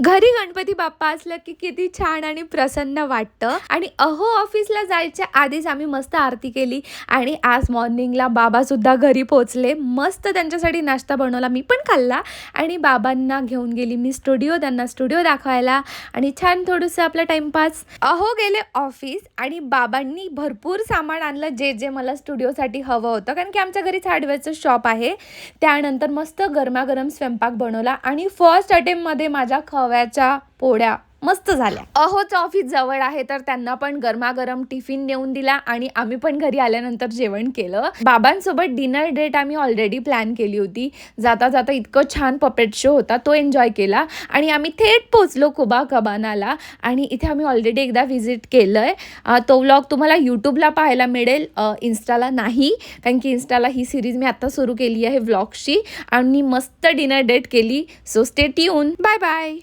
घरी गणपती बाप्पा असलं की किती छान आणि प्रसन्न वाटतं. आणि अहो ऑफिसला जायच्या आधीच आम्ही मस्त आरती केली आणि आज मॉर्निंगला बाबा सुद्धा घरी पोहोचले. मस्त त्यांच्यासाठी नाश्ता बनवला, मी पण खाल्ला आणि बाबांना घेऊन गेली मी स्टुडिओ, त्यांना स्टुडिओ दाखवायला आणि छान थोडंसं आपला टाइमपास. अहो गेले ऑफिस आणि बाबांनी भरपूर सामान आणलं जे जे मला स्टुडिओसाठी हवं होतं, कारण की आमच्या घरीच हार्डवेअरचं शॉप आहे. त्यानंतर मस्त गरमागरम स्वयंपाक बनवला आणि फर्स्ट अटेम्प्टमध्ये माझ्या खव्याच्या पोळ्या मस्त झाल्या. अहोच ऑफिस जवळ आहे तर त्यांना पण गरमागरम टिफिन नेऊन दिला आणि आम्ही पण घरी आल्यानंतर जेवण केलं. बाबांसोबत डिनर डेट आम्ही ऑलरेडी प्लॅन केली होती. जाता जाता इतकं छान पपेट शो होता, तो एन्जॉय केला आणि आम्ही थेट पोचलो कुबा कबानाला आणि इथे आम्ही ऑलरेडी एकदा व्हिजिट केलंय. तो व्लॉग तुम्हाला यूट्यूबला पाहायला मिळेल, इन्स्टाला नाही, कारण की इन्स्टाला ही सिरीज मी आता सुरू केली आहे व्लॉगची आणि मस्त डिनर डेट केली. So stay tuned. Bye bye.